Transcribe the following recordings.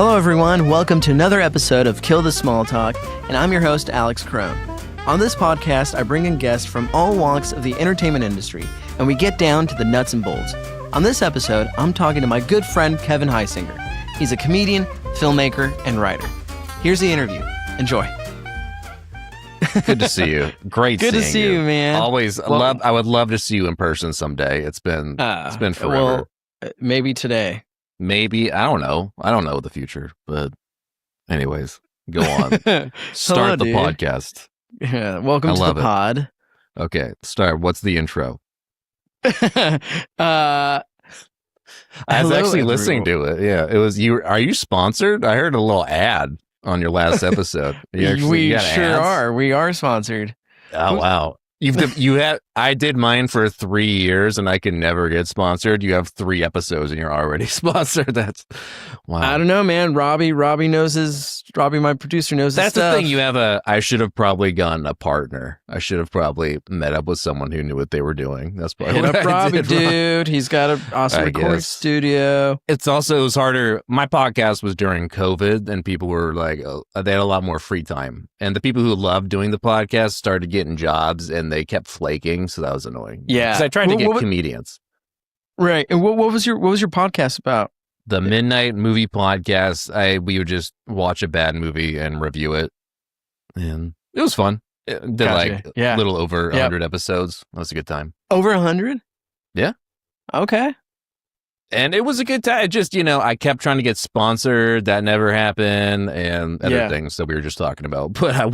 Hello everyone, welcome to another episode of Kill the Small Talk, and I'm your host, Alex Crone. On this podcast, I bring in guests from all walks of the entertainment industry, and we get down to the nuts and bolts. On this episode, I'm talking to my good friend, Kevin Heisinger. He's a comedian, filmmaker, and writer. Here's the interview. Enjoy. Good to see you. Great Good to see you, man. Always I would love to see you in person someday. It's been forever. Well, maybe today. Maybe, I don't know. I don't know the future, but anyways, go on. Start the podcast. Yeah, welcome to the pod. Okay, start. What's the intro? I was actually listening to it. Yeah, it was you. Are you sponsored? I heard a little ad on your last episode. We sure are. We are sponsored. Oh, wow. I did mine for 3 years and I can never get sponsored. You have 3 episodes and you're already sponsored. That's wow. I don't know, man. Robbie, my producer, knows his That's stuff. The thing. I should have probably gotten a partner. I should have probably met up with someone who knew what they were doing. That's probably Hit what up I Robbie, did. dude. He's got an awesome recording studio. It was harder. My podcast was during COVID and people were like, they had a lot more free time. And the people who loved doing the podcast started getting jobs and they kept flaking. So that was annoying. Yeah. Because I tried to get comedians. Right. And what was your podcast about? The Midnight Movie Podcast. We would just watch a bad movie and review it. And it was fun. It did a little over 100 episodes. That was a good time. Over 100? Yeah. Okay. And it was a good time. Just, I kept trying to get sponsored. That never happened. And other things that we were just talking about. But I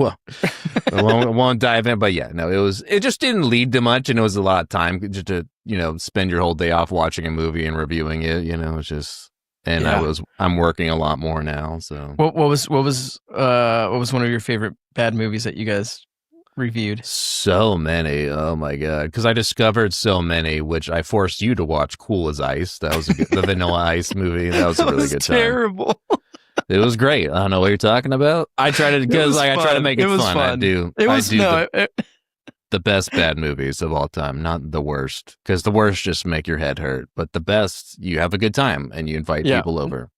won't dive in. But yeah, no, it just didn't lead to much. And it was a lot of time just to, spend your whole day off watching a movie and reviewing it. It's just, and I'm working a lot more now. So what was one of your favorite bad movies that you guys reviewed? So many. Oh my god! Because I discovered so many, which I forced you to watch. Cool as Ice. That was the Vanilla Ice movie. That was a really good time. Terrible. It was great. I don't know what you're talking about. I tried to I try to make it fun. I do. The best bad movies of all time, not the worst, because the worst just make your head hurt. But the best, you have a good time and you invite people over.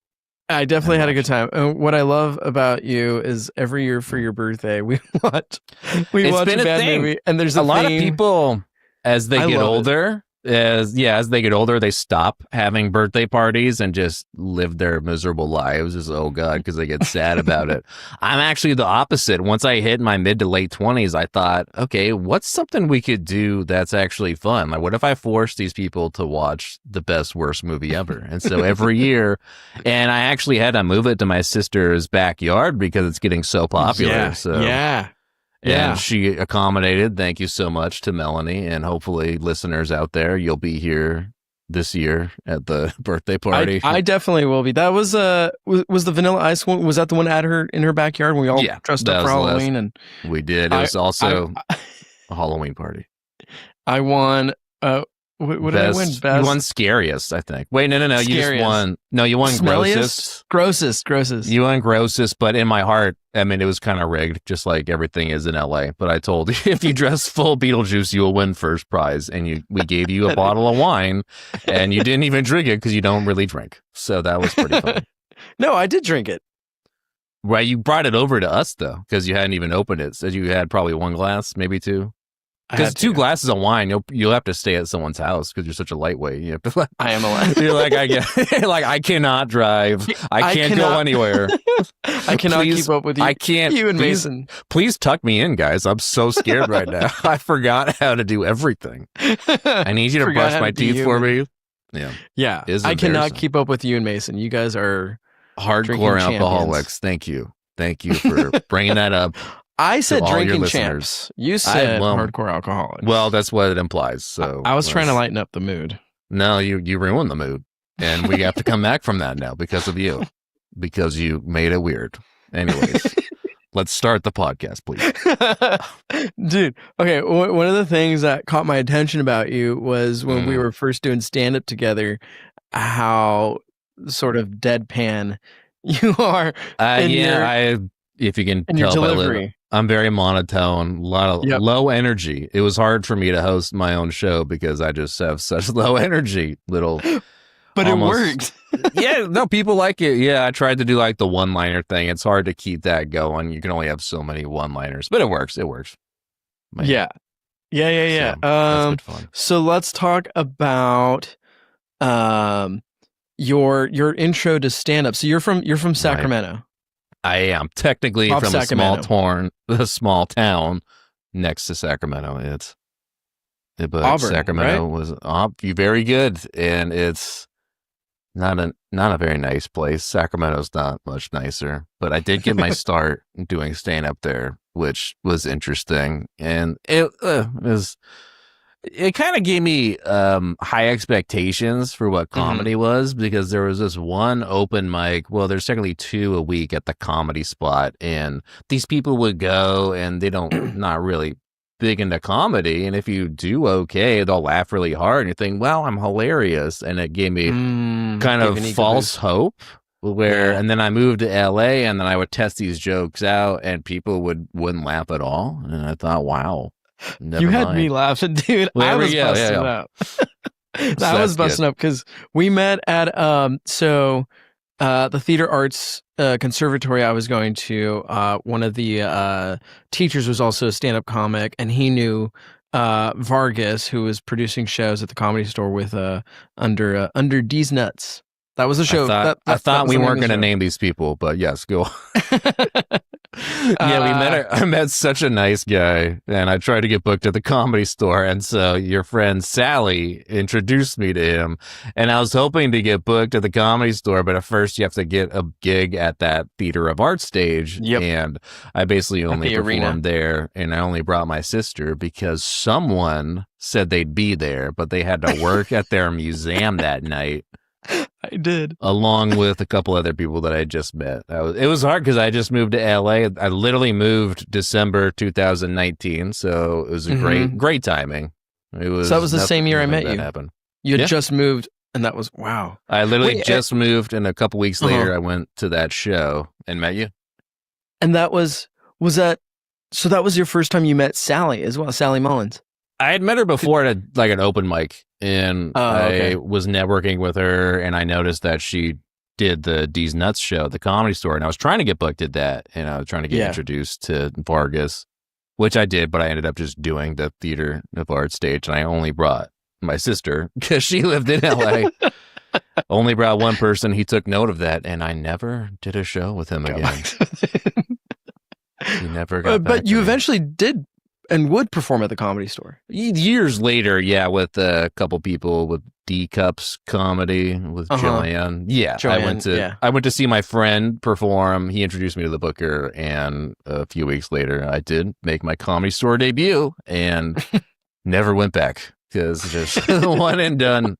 I definitely had a good time. What I love about you is every year for your birthday, we watch a bad movie, and there's a lot of people as they get older. As they get older, they stop having birthday parties and just live their miserable lives. Just because they get sad about it. I'm actually the opposite. Once I hit my mid to late 20s, I thought, okay, what's something we could do that's actually fun? Like, what if I forced these people to watch the best worst movie ever? And so every year, and I actually had to move it to my sister's backyard because it's getting so popular. And she accommodated. Thank you so much to Melanie, and hopefully listeners out there, you'll be here this year at the birthday party. I definitely will be. That was the Vanilla Ice one. Was that the one at her in her backyard when we all dressed up for Halloween? And we did. It was also a Halloween party. I won. What did I win? Best? You won scariest, I think. Wait, no. Scariest. You just won. No, you won grossest. Grossest. You won grossest, but in my heart, I mean, it was kind of rigged, just like everything is in LA. But I told you, if you dress full Beetlejuice, you will win first prize. And we gave you a bottle of wine, and you didn't even drink it because you don't really drink. So that was pretty fun. No, I did drink it. Right, you brought it over to us, though, because you hadn't even opened it. So you had probably 1 glass, maybe 2. Because 2 glasses of wine, you'll have to stay at someone's house because you're such a lightweight. You have to. I am a lightweight. You're like I cannot drive. I can't go anywhere. I cannot keep up with you. I can't. You and Mason. Please tuck me in, guys. I'm so scared right now. I forgot how to do everything. I need you to brush my teeth for me. Yeah. I cannot keep up with you and Mason. You guys are hardcore alcoholics. Thank you for bringing that up. I said drinking champs. You said hardcore alcoholic. Well, that's what it implies. So I was trying to lighten up the mood. No, you ruined the mood, and we have to come back from that now because of you, because you made it weird. Anyways, let's start the podcast, please. Dude, okay. One of the things that caught my attention about you was when we were first doing stand-up together, how sort of deadpan you are. If you can tell by I'm very monotone, a lot of low energy. It was hard for me to host my own show because I just have such low energy. But almost, it worked. Yeah, no, people like it. Yeah, I tried to do like the one-liner thing. It's hard to keep that going. You can only have so many one-liners, but it works. It works. Yeah. So, that's good fun. So let's talk about your intro to stand-up. So you're from Sacramento. Right. I am technically Off from Sacramento. a small town next to Sacramento. But Auburn, Sacramento right? was very good, and it's not a very nice place. Sacramento's not much nicer, but I did get my start doing stand up there, which was interesting, and it kind of gave me high expectations for what comedy was, because there was this one open mic. Well, there's technically 2 a week at the Comedy Spot, and these people would go, and they don't not really big into comedy, and if you do okay, they'll laugh really hard, and you think, well, I'm hilarious, and it gave me kind of false hope. And then I moved to LA, and then I would test these jokes out, and people wouldn't laugh at all, and I thought, wow, never you had mind. me laughing, dude. I was busting up. I was busting up because we met at the theater arts conservatory I was going to. One of the teachers was also a stand-up comic, and he knew Vargas, who was producing shows at the Comedy Store with Under D's Nuts. That was the show. I thought we weren't going to name these people, but yes, go. Yeah, I met such a nice guy, and I tried to get booked at the Comedy Store, and so your friend Sally introduced me to him, and I was hoping to get booked at the Comedy Store, but at first you have to get a gig at that Theater of Art stage, and I basically only performed there, and I only brought my sister because someone said they'd be there, but they had to work at their museum that night. I did, along with a couple other people that I just met. It was hard because I just moved to LA. I literally moved December 2019, so it was a great timing. It was. So that was the same year I met you. Happened. You had just moved, and that was wow. I literally just moved, and a couple weeks later, I went to that show and met you. And that was that. So that was your first time you met Sally as well, Sally Mullins. I had met her before at like an open mic, and I was networking with her, and I noticed that she did the D's Nuts show at the Comedy Store, and I was trying to get booked at that, and I was trying to get introduced to Vargas, which I did, but I ended up just doing the Theater of Art stage, and I only brought my sister because she lived in LA. Only brought one person. He took note of that, and I never did a show with him again. He never got back but you to me. eventually did and would perform at the Comedy Store. Years later, with a couple people with D Cups Comedy with Joanne. Yeah, Joanne, I went to see my friend perform. He introduced me to the booker, and a few weeks later, I did make my Comedy Store debut, and never went back because just one and done.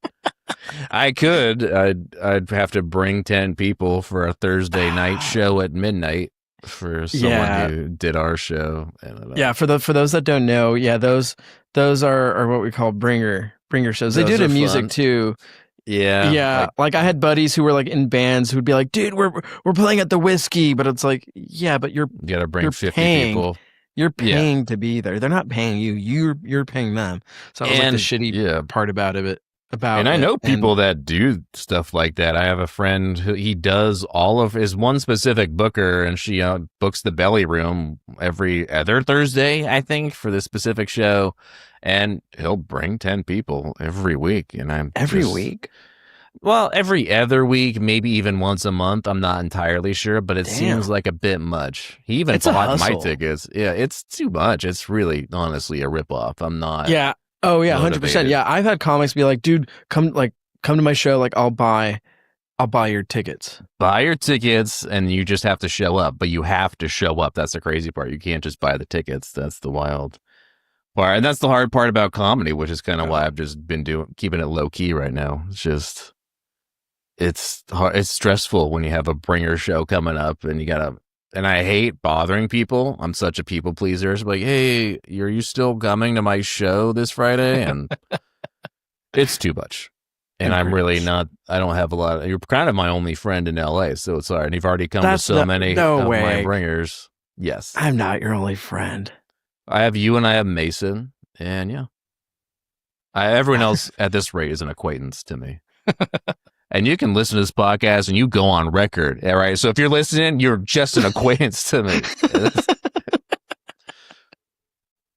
I'd have to bring 10 people for a Thursday night show at midnight. For someone who did our show, for those that don't know, those are what we call bringer shows. They do the music fun. Too. Like I had buddies who were like in bands who'd be like, "Dude, we're playing at the Whiskey," but it's like, but you gotta bring 50 people. You're paying to be there. They're not paying you. You're paying them. So that was like the shitty part about it. And I know people that do stuff like that. I have a friend who he does all of his one specific booker, and she books the Belly Room every other Thursday, I think, for this specific show, and he'll bring 10 people every week. And every week. Well, every other week, maybe even once a month. I'm not entirely sure, but it seems like a bit much. He even bought my tickets. Yeah, it's too much. It's really, honestly, a ripoff. I'm not. Yeah. Oh yeah, 100%. Yeah, I've had comics be like, "Dude, come to my show. Like, I'll buy your tickets. Buy your tickets, and you just have to show up. But you have to show up. That's the crazy part. You can't just buy the tickets. That's the wild part, and that's the hard part about comedy, which is kind of why I've just been keeping it low key right now. It's just, it's hard. It's stressful when you have a bringer show coming up, and you gotta. And I hate bothering people. I'm such a people pleaser. It's like, hey, are you still coming to my show this Friday? And it's too much. And I'm really not, I don't have a lot. You're kind of my only friend in LA, so it's hard. And you've already come to so many of my bringers. Yes. I'm not your only friend. I have you and I have Mason. And everyone else at this rate is an acquaintance to me. and you can listen to this podcast and you go on record. All right. So if you're listening, you're just an acquaintance to me.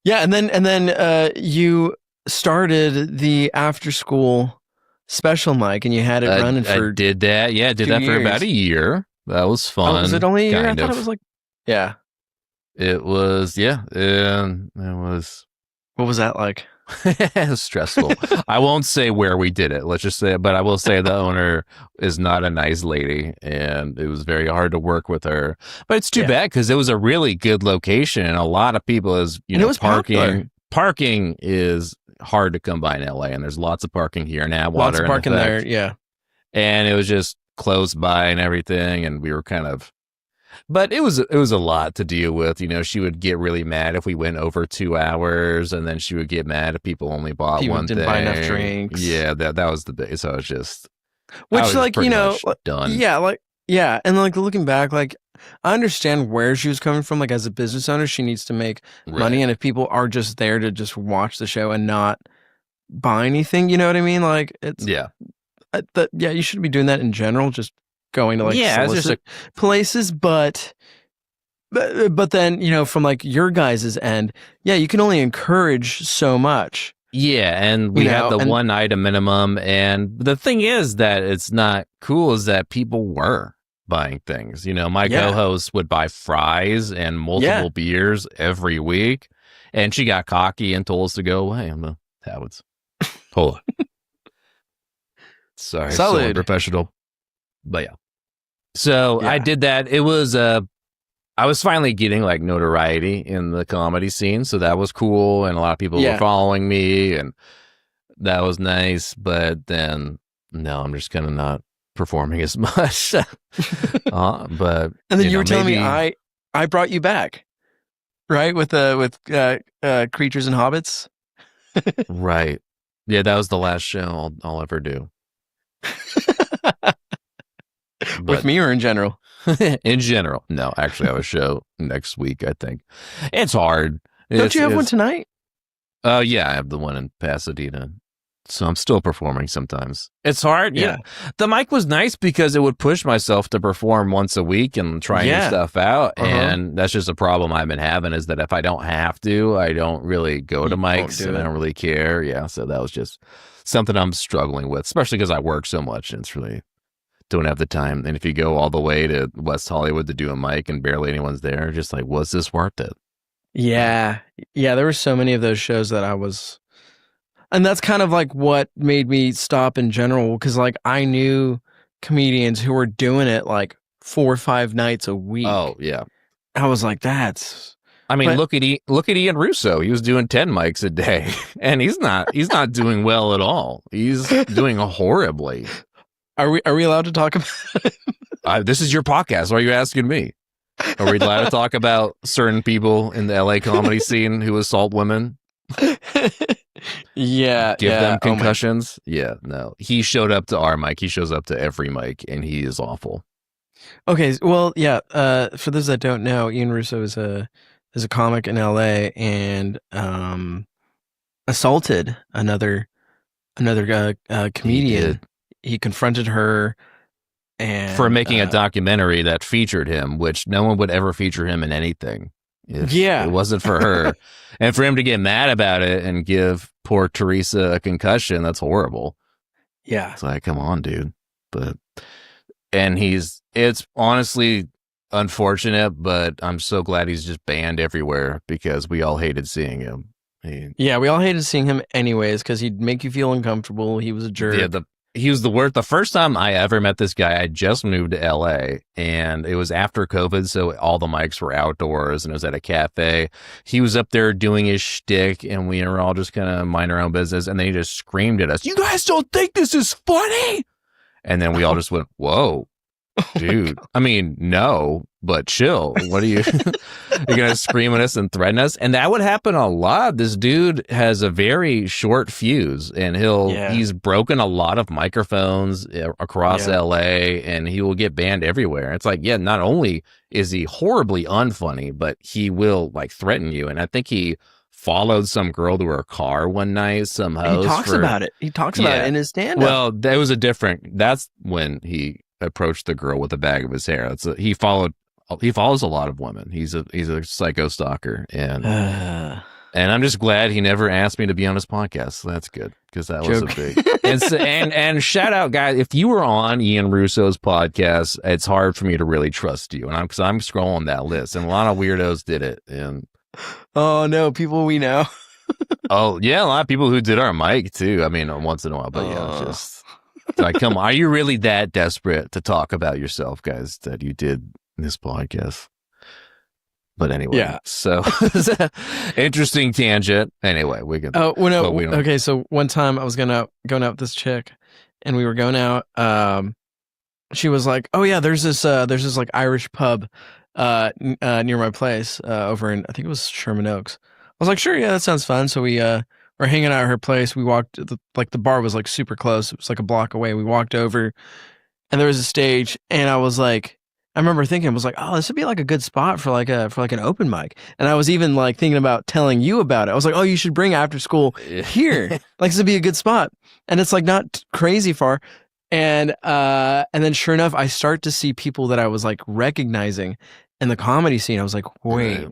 Yeah. And then you started the after school special mic, and you had it running for. I did that. Yeah. I did that for about a year. That was fun. Was it only a year? I thought it was like, yeah. It was, yeah. And it was. What was that like? It was stressful. I won't say where we did it. Let's just say, but I will say the owner is not a nice lady, and it was very hard to work with her. But it's too bad because it was a really good location, and a lot of people parking is hard to come by in LA, and there's lots of parking here in Atwater. Lots of parking there, yeah. And it was just close by and everything, and we were kind of. But it was a lot to deal with. She would get really mad if we went over 2 hours, and then she would get mad if people only bought people one didn't thing. buy enough drinks. Yeah, that was the big. So I was just, done. Yeah, and like looking back, like I understand where she was coming from. Like as a business owner, she needs to make money, and if people are just there to just watch the show and not buy anything, you know what I mean? Like it's you shouldn't be doing that in general. Just going to solicit places, but then from like your guys' end, you can only encourage so much. Yeah, and we have the one item minimum, and the thing is that it's not cool is that people were buying things. My co-host would buy fries and multiple beers every week, and she got cocky and told us to go away. I'm the habits. Hold on. Sorry, so unprofessional. But yeah. So I did that. It was I was finally getting like notoriety in the comedy scene, so that was cool, and a lot of people were following me, and that was nice. But then no, I'm just kind of not performing as much. But and then you were telling me I brought you back, right? With Creatures and Hobbits. Right. Yeah, that was the last show I'll ever do. With me or in general? In general. No, actually, I have a show next week, I think. It's hard. Don't you have one tonight? Yeah, I have the one in Pasadena. So I'm still performing sometimes. It's hard. Yeah. The mic was nice because it would push myself to perform once a week and try new stuff out. And that's just a problem I've been having is that if I don't have to, I don't really go to mics and I don't really care. Yeah. So that was just something I'm struggling with, especially because I work so much and it's really don't have the time. And if you go all the way to West Hollywood to do a mic and barely anyone's there, just like, was this worth it? Yeah. Yeah. There were so many of those shows that I was. And that's kind of like what made me stop in general, because like I knew comedians who were doing it like 4 or 5 nights a week. Oh yeah, I was like, that's. I mean, look at Ian Russo. He was doing 10 mics a day, and he's not doing well at all. He's doing horribly. Are we allowed to talk about it? This is your podcast. Why are you asking me? Are we allowed to talk about certain people in the LA comedy scene who assault women? Yeah. Give them concussions. No. He showed up to our mic. He shows up to every mic, and he is awful. Okay. Well, yeah. For those that don't know, Ian Russo is a comic in LA and assaulted another comedian. He confronted her and for making a documentary that featured him, which no one would ever feature him in anything. If it wasn't for her. And for him to get mad about it and give poor Teresa a concussion, that's horrible. Yeah. It's like, come on, dude. It's honestly unfortunate, but I'm so glad he's just banned everywhere because we all hated seeing him. We all hated seeing him anyways because he'd make you feel uncomfortable. He was a jerk. Yeah, he was the worst. The first time I ever met this guy, I just moved to LA and it was after COVID. So all the mics were outdoors and it was at a cafe. He was up there doing his shtick and we were all just kind of mind our own business. And then he just screamed at us, "You guys don't think this is funny?" And then we all just went, "Whoa, dude." I mean, no, but chill. What are you, you're going to scream at us and threaten us? And that would happen a lot. This dude has a very short fuse and he's broken a lot of microphones across LA and he will get banned everywhere. It's like, not only is he horribly unfunny, but he will like threaten you. And I think he followed some girl to her car one night. Some host. He talks about it. He talks about it in his stand-up. Well, that was that's when he approached the girl with the bag of his hair. He follows a lot of women. He's a psycho stalker, and I'm just glad he never asked me to be on his podcast. So that's good, because that was a big and shout out, guys, if you were on Ian Russo's podcast, it's hard for me to really trust you, and I'm scrolling that list, and a lot of weirdos did it, and oh no, people we know. Oh yeah, a lot of people who did our mic too. I mean, once in a while, but just like, come on, are you really that desperate to talk about yourself, guys, that you did this podcast? But anyway, yeah. So interesting tangent. Anyway, we can. Oh, well, no. Okay, so one time I was going out with this chick, and we were going out. She was like, "Oh yeah, there's this like Irish pub near my place over in, I think it was Sherman Oaks." I was like, "Sure, yeah, that sounds fun." So we were hanging out at her place. We walked the bar was like super close. It was like a block away. We walked over, and there was a stage, and I was like, I remember thinking, I was like, oh, this would be like a good spot for like an open mic. And I was even like thinking about telling you about it. I was like, oh, you should bring After School here. Like, this would be a good spot. And it's like not crazy far. And then sure enough, I start to see people that I was like recognizing in the comedy scene. I was like, wait,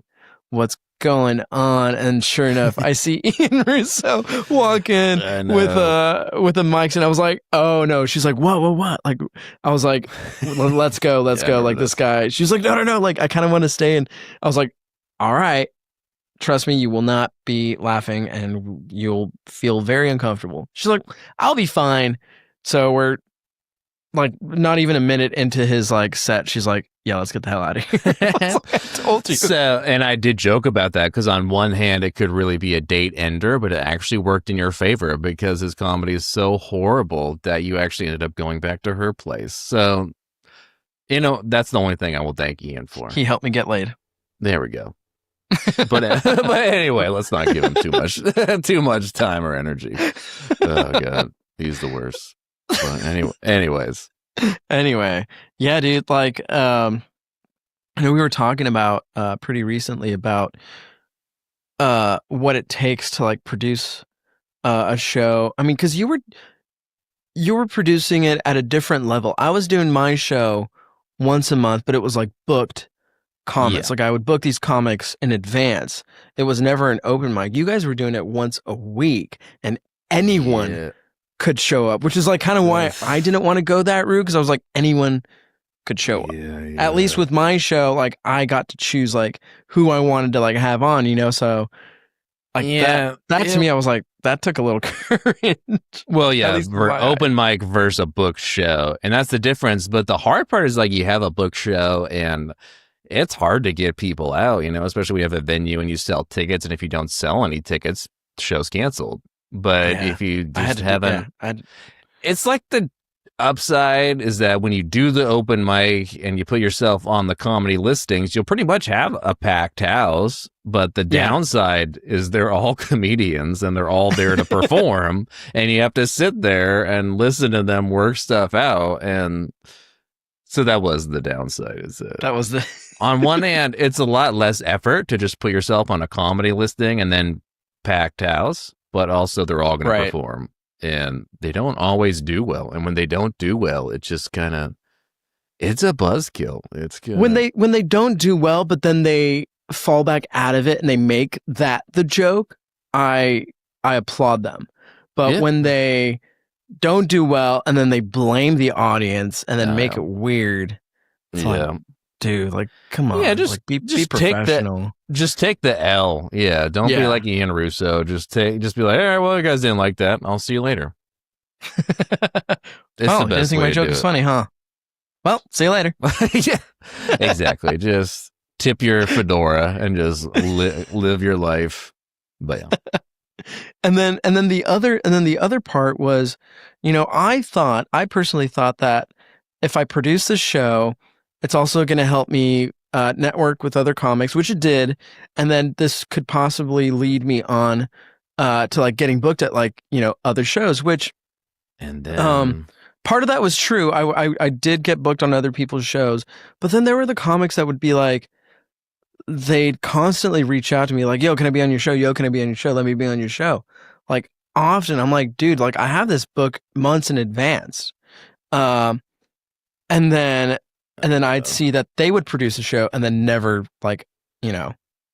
what's going on? And sure enough, I see Ian Russo walk in with the mics, and I was like, oh no. She's like, what? Like, I was like, let's go. Like, this guy. She's like, no. Like, I kind of want to stay. And I was like, all right, trust me, you will not be laughing, and you'll feel very uncomfortable. She's like, I'll be fine. So we're like not even a minute into his like set, she's like, yeah, let's get the hell out of here. I told you. So, and I did joke about that, because on one hand, it could really be a date ender, but it actually worked in your favor, because his comedy is so horrible that you actually ended up going back to her place. So, that's the only thing I will thank Ian for. He helped me get laid. There we go. But anyway, let's not give him too much time or energy. Oh God, he's the worst. But anyway, yeah, dude, like, I know we were talking about pretty recently about what it takes to like produce a show. I mean, because you were producing it at a different level. I was doing my show once a month, but it was like booked comics. Yeah. Like, I would book these comics in advance. It was never an open mic. You guys were doing it once a week, and anyone could show up, which is like kind of why I didn't want to go that route, because I was like, anyone could show up. At least with my show, like, I got to choose like who I wanted to like have on, so like that to me, I was like, that took a little courage. Well, yeah, open mic versus a book show, and that's the difference. But the hard part is, like, you have a book show, and it's hard to get people out, especially when you have a venue and you sell tickets, and if you don't sell any tickets, the show's canceled. But if you just haven't, it's like the upside is that when you do the open mic and you put yourself on the comedy listings, you'll pretty much have a packed house. But the downside is they're all comedians, and they're all there to perform, and you have to sit there and listen to them work stuff out. And so that was the downside. On one hand, it's a lot less effort to just put yourself on a comedy listing and then packed house. But also, they're all going to perform, and they don't always do well. And when they don't do well, it's just it's a buzzkill. It's good. When they don't do well, but then they fall back out of it and they make that the joke, I applaud them. But when they don't do well and then they blame the audience and then make it weird, it's like, dude, like, come on. Yeah, just be professional. Just take the L. Yeah, don't be like Ian Russo. Just be like, all right, well, you guys didn't like that. I'll see you later. You didn't think my joke is funny, huh? Well, see you later. Yeah, exactly. Just tip your fedora and just live your life. But yeah. And then the other part was, I personally thought that if I produce this show, it's also going to help me network with other comics, which it did. And then this could possibly lead me on to like getting booked at like, other shows, which and then part of that was true. I did get booked on other people's shows, but then there were the comics that would be like, they'd constantly reach out to me like, yo, can I be on your show? Yo, can I be on your show? Let me be on your show. Like often I'm like, dude, like I have this book months in advance. And then I'd see that they would produce a show and then never like,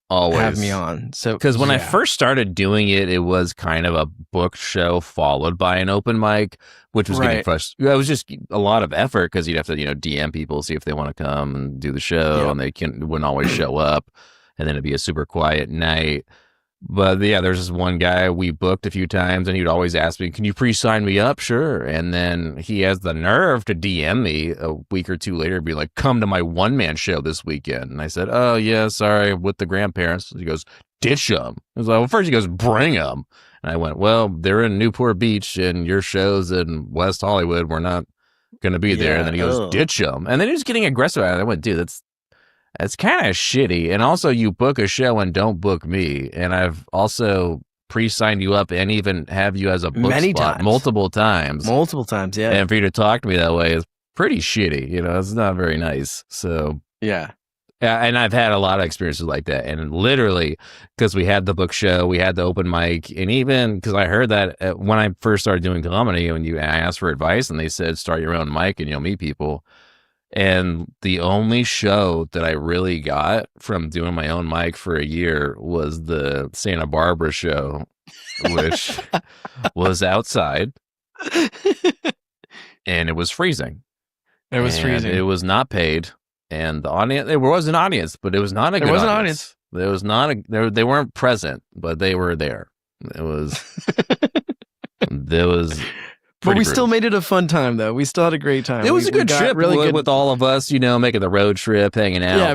always have me on. So because when I first started doing it, it was kind of a book show followed by an open mic, which was getting frustrating. It was just a lot of effort because you'd have to DM people, see if they want to come and do the show, and they wouldn't always show up, and then it'd be a super quiet night. But yeah, there's this one guy we booked a few times, and he'd always ask me, "Can you pre-sign me up?" Sure. And then he has the nerve to DM me a week or two later and be like, "Come to my one-man show this weekend." And I said, "Oh yeah, sorry, with the grandparents." He goes, "Ditch them." I was like, "Well, first he goes, bring them." And I went, "Well, they're in Newport Beach, and your show's in West Hollywood. We're not going to be there." And then he goes, "Ditch them." And then he was getting aggressive at it. I went, "Dude, that's kind of shitty. And also, you book a show and don't book me. And I've also pre-signed you up and even have you as a book spot multiple times. Multiple times, yeah. And for you to talk to me that way is pretty shitty. It's not very nice. So yeah. And I've had a lot of experiences like that. And literally, because we had the book show, we had the open mic, and even because I heard that when I first started doing comedy, I asked for advice, and they said, start your own mic and you'll meet people. And the only show that I really got from doing my own mic for a year was the Santa Barbara show, which was outside, and it was freezing. It was freezing. It was not paid, and the audience, there was an audience, but it was not a good audience. There was not they weren't present, but they were there. It was But we still made it a fun time, though. We still had a great time. It was a good trip, really good with all of us. Making the road trip, hanging out. Yeah,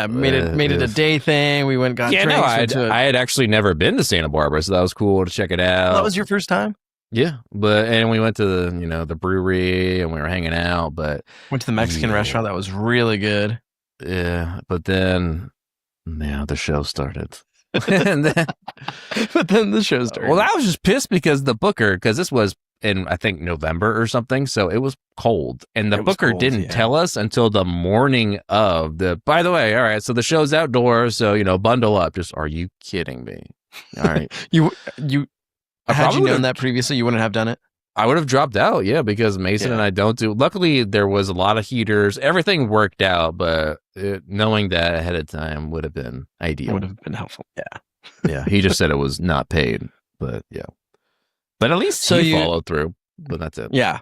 made it a day thing. We went got drinks. I had actually never been to Santa Barbara, so that was cool to check it out. That was your first time? Yeah, and we went to the brewery and we were hanging out. But went to the Mexican restaurant. That was really good. Yeah, but then the show started. But then the show started. Well, I was just pissed because this was in I think November or something, so it was cold, and the booker didn't tell us until the morning of by the way, all right, so the show's outdoors, so bundle up. Just, are you kidding me? All right. you had you known that previously, you wouldn't have done it? I would have dropped out, because Mason and I don't do. Luckily, there was a lot of heaters. Everything worked out, but knowing that ahead of time would have been ideal. Would have been helpful. Yeah. Yeah. He just said it was not paid, but yeah. But at least he followed through. But that's it. Yeah.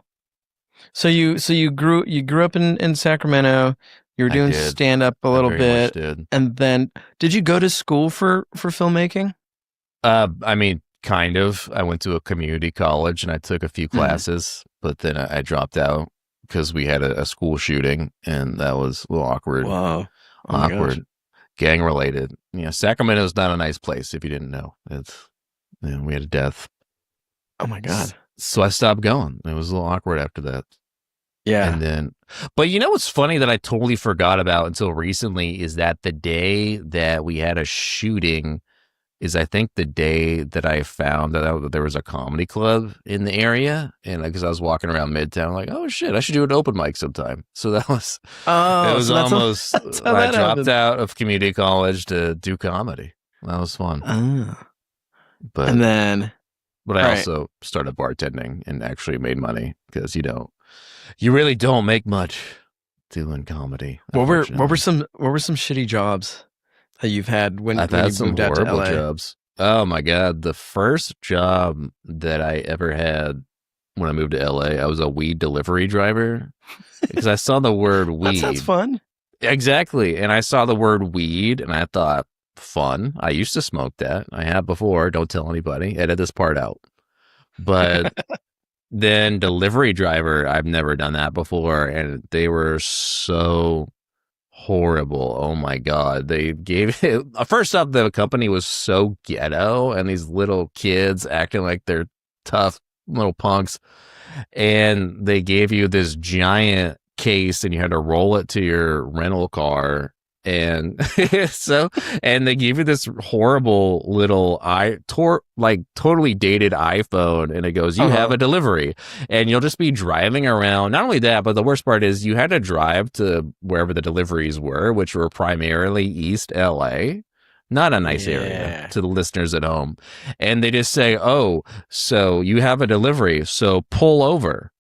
So you grew up in Sacramento. You were doing stand up a little bit, and then did you go to school for filmmaking? Kind of. I went to a community college and I took a few classes, but then I dropped out because we had a school shooting, and that was a little awkward. Wow. Oh awkward. Gang related. Sacramento is not a nice place if you didn't know. We had a death. Oh my God. So I stopped going. It was a little awkward after that. Yeah. And then, but what's funny that I totally forgot about until recently is that the day that we had a shooting is I think the day that I found that there was a comedy club in the area, and because I was walking around Midtown, like, oh shit, I should do an open mic sometime. So that was, it was almost, I dropped out of community college to do comedy. That was fun. But I also started bartending and actually made money because you really don't make much doing comedy. What were some shitty jobs that you've had when you moved out to LA? Jobs. Oh my God. The first job that I ever had when I moved to LA, I was a weed delivery driver because I saw the word weed. That sounds fun. Exactly. And I saw the word weed and I thought, fun. I used to smoke that. I have before. Don't tell anybody. Edit this part out. But then delivery driver, I've never done that before. And they were so horrible. Oh my God. They gave it, first off, the company was so ghetto, and these little kids acting like they're tough little punks. And they gave you this giant case and you had to roll it to your rental car. And and they give you this horrible little totally dated iPhone, and it goes, you have a delivery, and you'll just be driving around. Not only that, but the worst part is you had to drive to wherever the deliveries were, which were primarily East LA. Not a nice area to the listeners at home. And they just say, oh, so you have a delivery, so pull over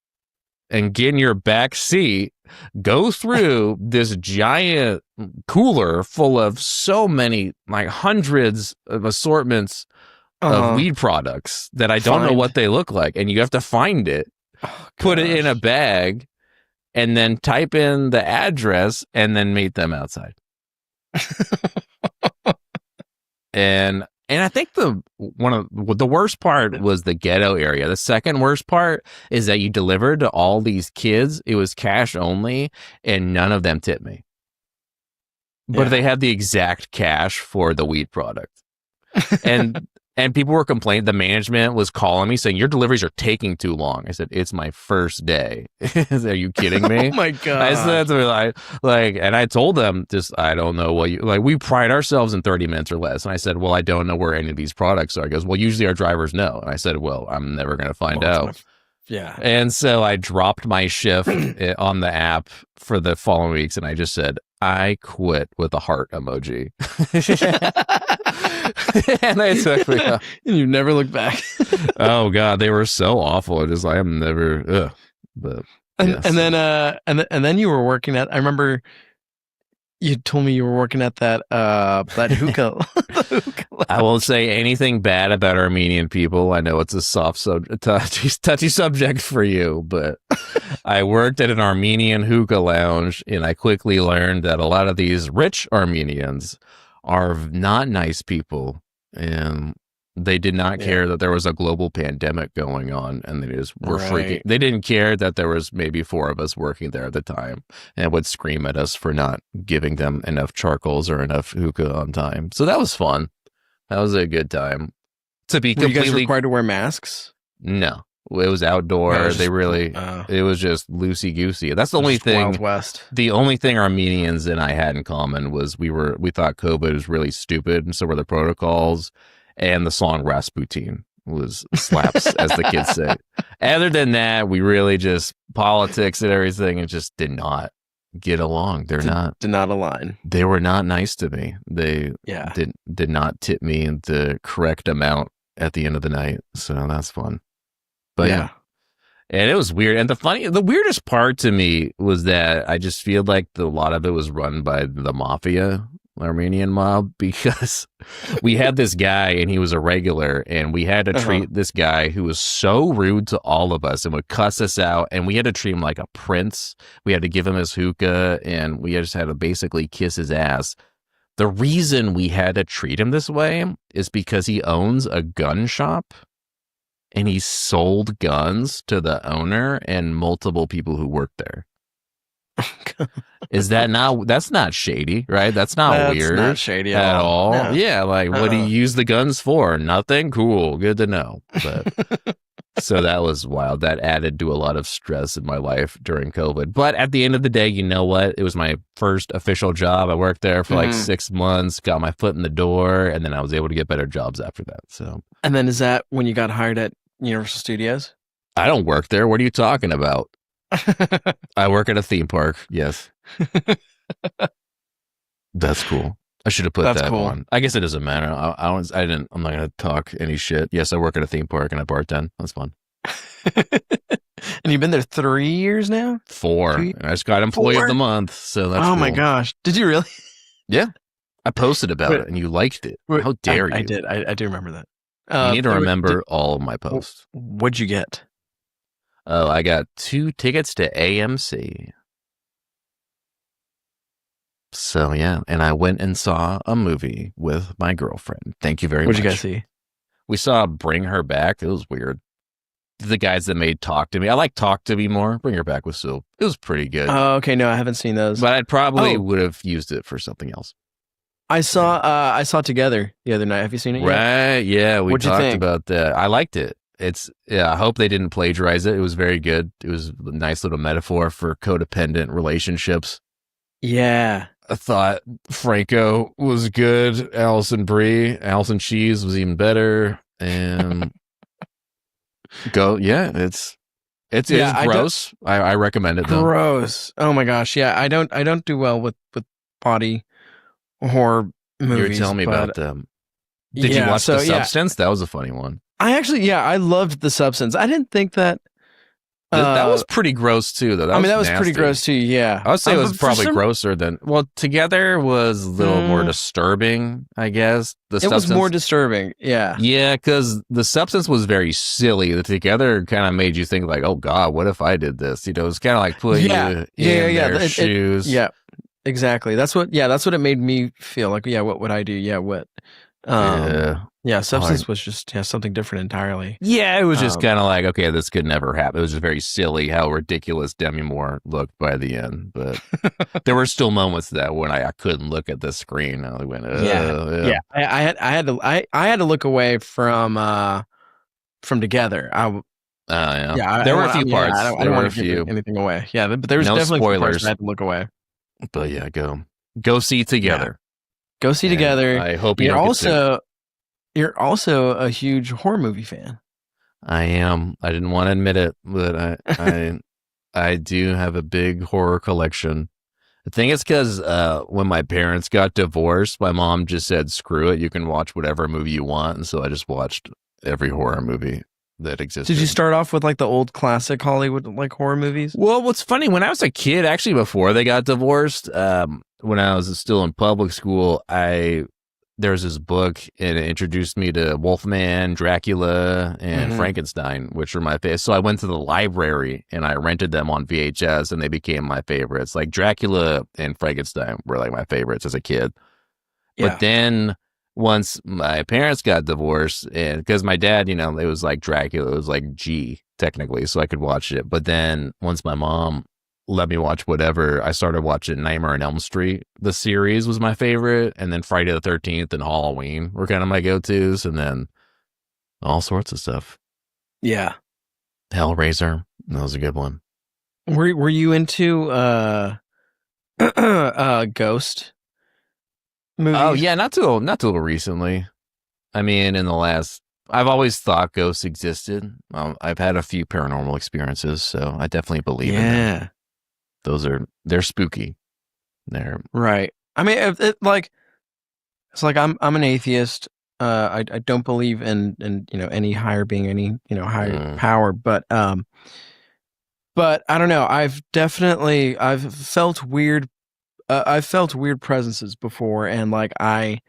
and get in your back seat, go through this giant cooler full of so many, like hundreds of assortments of weed products that I don't know what they look like. And you have to find it, put it in a bag, and then type in the address and then meet them outside. And I think the worst part was the ghetto area. The second worst part is that you delivered to all these kids. It was cash only, and none of them tipped me. But they had the exact cash for the weed product. And people were complaining. The management was calling me saying, your deliveries are taking too long. I said, it's my first day. Are you kidding me? Oh my God. I said to me, and I told them, I don't know what we pride ourselves in 30 minutes or less. And I said, well, I don't know where any of these products are. He goes, well, usually our drivers know. And I said, well, I'm never going to find out. Yeah. And so I dropped my shift on the app for the following weeks. And I just said, I quit with a heart emoji. And I took me out. And you never looked back. Oh God, they were so awful. Just I'm never. But yes. and then you were working at. I remember you told me you were working at that hookah. I won't say anything bad about Armenian people. I know it's a touchy subject for you, but I worked at an Armenian hookah lounge, and I quickly learned that a lot of these rich Armenians are not nice people, and they did not care that there was a global pandemic going on, and they just were freaking. They didn't care that there was maybe 4 of us working there at the time, and would scream at us for not giving them enough charcoals or enough hookah on time. So that was fun. That was a good time. Were you guys required to wear masks? No. It was outdoor. It was just loosey goosey. That's the only thing. Wild West. The only thing Armenians and I had in common was we thought COVID was really stupid, and so were the protocols. And the song Rasputin was slaps, as the kids say. Other than that, we really just politics and everything, and just did not get along. Did not align. They were not nice to me. They did not tip me the correct amount at the end of the night. So that's fun. But yeah. And it was weird. And the weirdest part to me was that I just feel like a lot of it was run by the mafia, Armenian mob, because we had this guy and he was a regular, and we had to treat this guy who was so rude to all of us and would cuss us out, and we had to treat him like a prince. We had to give him his hookah, and we just had to basically kiss his ass. The reason we had to treat him this way is because he owns a gun shop, and he sold guns to the owner and multiple people who worked there. That's not shady, right? That's not weird. Not shady at all. No. Yeah, what do you use the guns for? Nothing? Cool. Good to know. But so that was wild. That added to a lot of stress in my life during COVID. But at the end of the day, you know what? It was my first official job. I worked there for 6 months, got my foot in the door, and then I was able to get better jobs after that. So. And then is that when you got hired at Universal Studios? I don't work there. What are you talking about? I work at a theme park. Yes. That's cool. I should have put that on. I guess it doesn't matter. I'm not going to talk any shit. Yes, I work at a theme park and I bartend. That's fun. And you've been there 3 years now? 4. I just got Employee of the Month. So that's cool. My gosh. Did you really? Yeah. I posted about it and you liked it. How dare you? I did. I do remember that. You need to remember all of my posts. What'd you get? Oh, I got 2 tickets to AMC. So, yeah. And I went and saw a movie with my girlfriend. Thank you very much. What'd you guys see? We saw Bring Her Back. It was weird. The guys that made Talk to Me. I like Talk to Me more. Bring Her Back was still, it was pretty good. Oh, okay. No, I haven't seen those. But I probably would have used it for something else. I saw Together the other night. Have you seen it yet? Right. Yeah. We talked about that. I liked it. I hope they didn't plagiarize it. It was very good. It was a nice little metaphor for codependent relationships. Yeah. I thought Franco was good. Allison Cheese was even better. And it's gross. I recommend it though. Gross. Oh my gosh. Yeah, I don't do well with body horror movies. You were telling me about them. Did you watch The Substance? That was a funny one. I loved The Substance. I didn't think that that was pretty gross too, though. That was pretty gross too. Yeah, I would say it was probably grosser than. Well, Together was a little more disturbing, I guess. It was more disturbing. Yeah, yeah, because The Substance was very silly. The Together kind of made you think like, "Oh God, what if I did this?" You know, it's kind of like putting you in their shoes. Yeah, exactly. That's what it made me feel like. Yeah, what would I do? Yeah, what? Substance was just something different entirely. Yeah, it was just kind of like, okay, this could never happen. It was just very silly how ridiculous Demi Moore looked by the end, but there were still moments that when I couldn't look at the screen. I went, yeah. I had to look away from Together. There were a few parts. I don't want to give anything away. Yeah, but there was definitely spoilers. I had to look away. But yeah, go see Together. Go see Together. I hope you're also a huge horror movie fan. I am. I didn't want to admit it, but I do have a big horror collection. I think it's because when my parents got divorced, my mom just said, "Screw it, you can watch whatever movie you want," and so I just watched every horror movie that existed. Did you start off with like the old classic Hollywood like horror movies? Well, what's funny, when I was a kid, actually before they got divorced, when I was still in public school, there was this book and it introduced me to Wolfman, Dracula, and Frankenstein, which were my favorites. So I went to the library and I rented them on VHS and they became my favorites. Like Dracula and Frankenstein were like my favorites as a kid. Yeah. But then once my parents got divorced, and because my dad, it was like Dracula, it was like G technically, so I could watch it. But then once my mom let me watch whatever, I started watching Nightmare on Elm Street. The series was my favorite, and then Friday the 13th and Halloween were kind of my go-tos, and then all sorts of stuff. Yeah. Hellraiser, that was a good one. Were you into Ghost movies? Oh yeah, not too recently. I mean, I've always thought ghosts existed. I've had a few paranormal experiences, so I definitely believe in them. They're spooky. They're right. I mean, it's like I'm an atheist. I don't believe in any higher being, any higher power, but I don't know. I've felt weird. I've felt weird presences before, and like I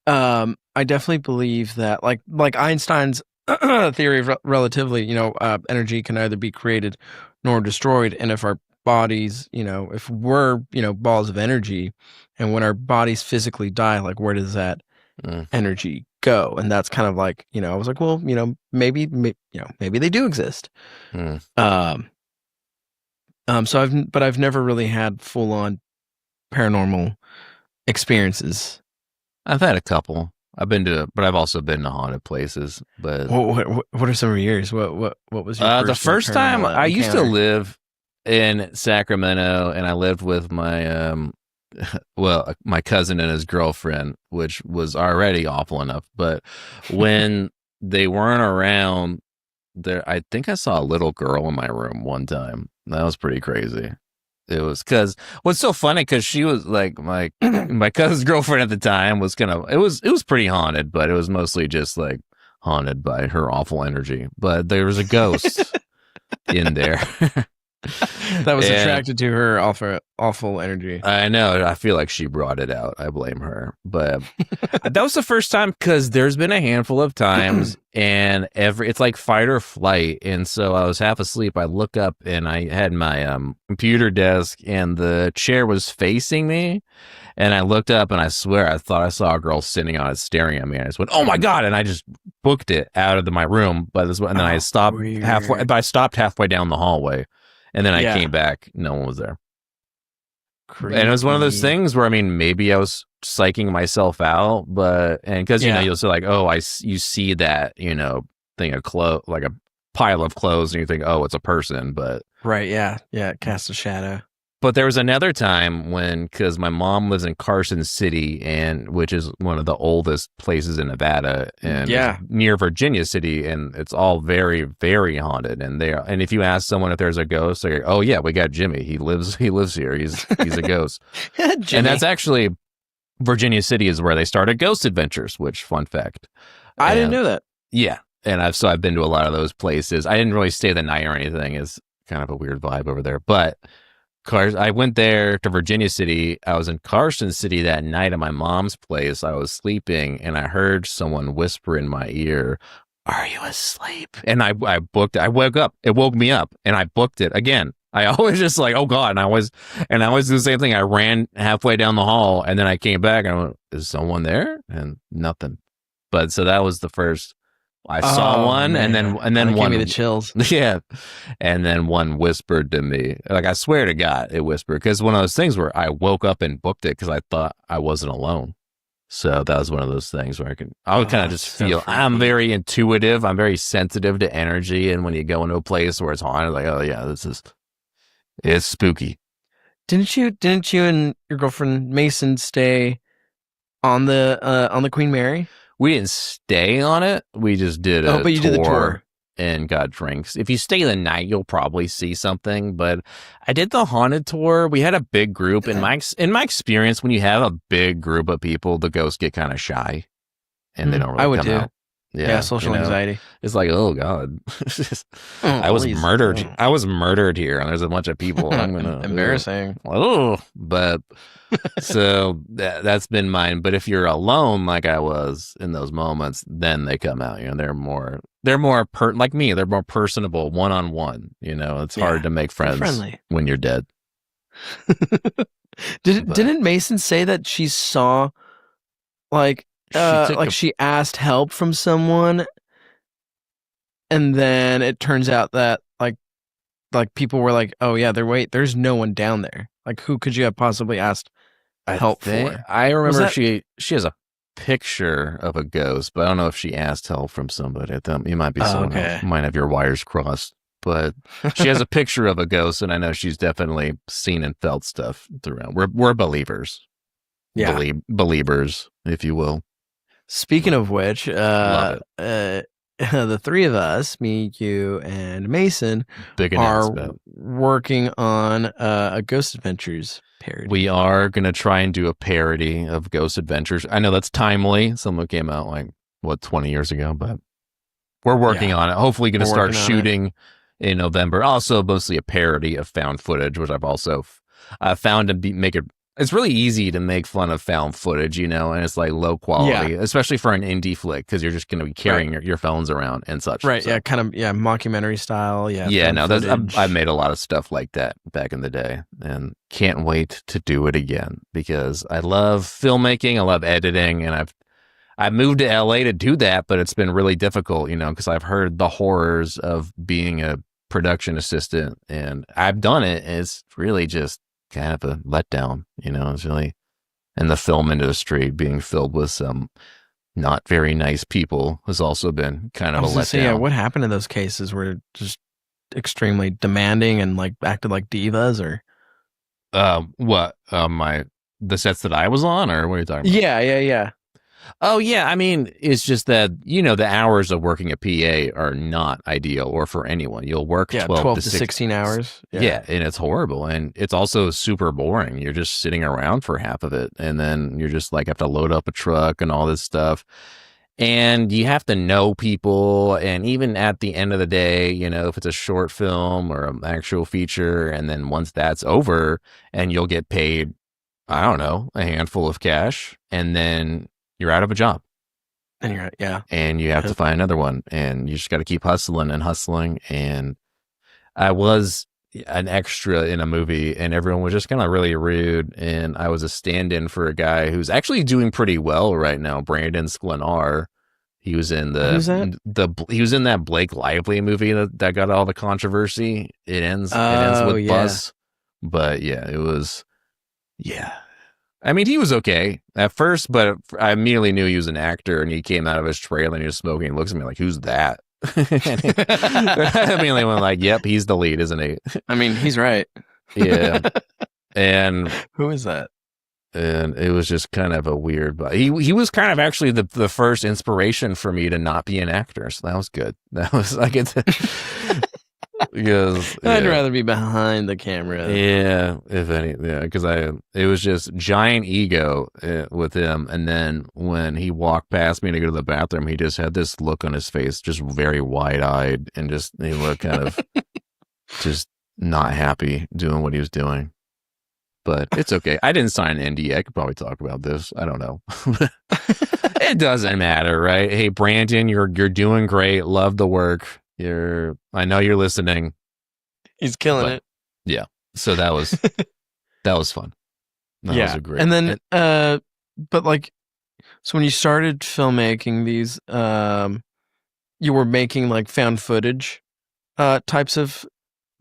definitely believe that like Einstein's theory of relativity, energy can neither be created nor destroyed, and if our bodies, if we're balls of energy, and when our bodies physically die, like where does that energy go? And that's kind of like, I was like, well, maybe they do exist. So I've never really had full on paranormal experiences. I've had a couple. But I've also been to haunted places. But what are some of yours? What was your the first time I used to live in Sacramento, and I lived with my my cousin and his girlfriend, which was already awful enough. But when they weren't around, I think I saw a little girl in my room one time. That was pretty crazy. It was because what's so funny, because she was like my cousin's girlfriend at the time was it was pretty haunted, but it was mostly just like haunted by her awful energy. But there was a ghost in there that was attracted to her awful energy. I know. I feel like she brought it out. I blame her. But that was the first time, because there's been a handful of times, and it's like fight or flight. And so I was half asleep. I look up and I had my computer desk, and the chair was facing me. And I looked up, and I swear I thought I saw a girl sitting on it staring at me. And I just went, "Oh my God!" And I just booked it out of my room. And then I stopped halfway. But I stopped halfway down the hallway. And then I came back. No one was there. Creepy. And it was one of those things where, I mean, maybe I was psyching myself out, because you'll say like, oh, you see that, thing of clothes, like a pile of clothes, and you think, oh, it's a person, but right, yeah, it casts a shadow. But there was another time because my mom lives in Carson City, which is one of the oldest places in Nevada, and near Virginia City, and it's all very, very haunted. And if you ask someone if there's a ghost, they're like, "Oh yeah, we got Jimmy. He lives here. He's a ghost." And that's actually Virginia City is where they started Ghost Adventures. Which, fun fact, I didn't know that. Yeah, and I've been to a lot of those places. I didn't really stay the night or anything. It's kind of a weird vibe over there, but. I went there to Virginia City. I was in Carson City that night at my mom's place. I was sleeping and I heard someone whisper in my ear, "Are you asleep?" And I booked it. I woke up. It woke me up and I booked it again. I always just like, oh God. And I always do the same thing. I ran halfway down the hall and then I came back and I went, "Is someone there?" And nothing. But so that was the first. I saw one, man. and then one gave me the chills. Yeah, and then one whispered to me, like I swear to God, it whispered because one of those things where I woke up and booked it because I thought I wasn't alone. So that was one of those things where I would kind of just feel. Freaky. I'm very intuitive. I'm very sensitive to energy, and when you go into a place where it's haunted, like, oh yeah, it's spooky. Didn't you and your girlfriend Mason stay on the Queen Mary? We didn't stay on it. We just did a but you did the tour and got drinks. If you stay the night, you'll probably see something. But I did the haunted tour. We had a big group. In my experience, when you have a big group of people, the ghosts get kind of shy, and they don't really come out. Yeah, social anxiety. It's like, oh God, I was murdered. I was murdered here, and there's a bunch of people. I'm gonna embarrassing. But so that's been mine. But if you're alone, like I was in those moments, then they come out. You know, they're more like me. They're more personable, one on one. You know, it's hard to make friends when you're dead. Didn't Mason say that she saw like? She asked help from someone, and then it turns out that like people were like, "Oh yeah, there's no one down there. Like, who could you have possibly asked help for?" I remember she has a picture of a ghost, but I don't know if she asked help from somebody. I thought you might be someone else. Might have your wires crossed, but she has a picture of a ghost, and I know she's definitely seen and felt stuff throughout. We're believers, believers, if you will. Speaking of which, the three of us, me, you, and Mason, are working on a Ghost Adventures parody. We are going to try and do a parody of Ghost Adventures. I know that's timely. Someone came out 20 years ago, but we're working on it. Hopefully going to start shooting in November. Also, mostly a parody of found footage, which I've also found to make it. It's really easy to make fun of found footage, you know, and it's like low quality, especially for an indie flick because you're just going to be carrying your phones around and such. Right. So. Yeah. Kind of. mockumentary style. Yeah. Yeah. No, I've made a lot of stuff like that back in the day and can't wait to do it again because I love filmmaking. I love editing. And I've moved to LA to do that, but it's been really difficult, you know, because I've heard the horrors of being a production assistant and I've done it. And it's really just kind of a letdown, you know. It's really in the film industry being filled with some not very nice people has also been kind of a letdown. What happened in those cases? Were just extremely demanding and like acted like divas, or the sets that I was on, or what are you talking about? Yeah. Oh, yeah. I mean, it's just that, you know, the hours of working at PA are not ideal or for anyone. You'll work 12 to 16 hours. Yeah, and it's horrible. And it's also super boring. You're just sitting around for half of it. And then you're just like, have to load up a truck and all this stuff. And you have to know people. And even at the end of the day, you know, if it's a short film or an actual feature, and then once that's over and you'll get paid, I don't know, a handful of cash. And then you're out of a job. And and you have to find another one, and you just got to keep hustling. And I was an extra in a movie, and everyone was just kind of really rude. And I was a stand-in for a guy who's actually doing pretty well right now, Brandon Sklenar. He was in he was in that Blake Lively movie that got all the controversy. It ends with Bus, but it was. I mean, he was okay at first, but I immediately knew he was an actor, and he came out of his trailer and he was smoking. He looks at me like, "Who's that?" I immediately went like, "Yep, he's the lead, isn't he?" I mean, he's right. Yeah. And who is that? And it was just kind of a weird, but he was kind of actually the first inspiration for me to not be an actor. So that was good. That was like it because I'd rather be behind the camera. Yeah, if any, yeah, because it was just giant ego with him. And then when he walked past me to go to the bathroom, he just had this look on his face, just very wide eyed, and just he looked kind of just not happy doing what he was doing. But it's okay. I didn't sign an NDA. I could probably talk about this. I don't know. It doesn't matter, right? Hey, Brandon, you're doing great. Love the work. I know you're listening. He's killing it. Yeah. So that was fun. That was a great. And then but like, so when you started filmmaking these, you were making like found footage types of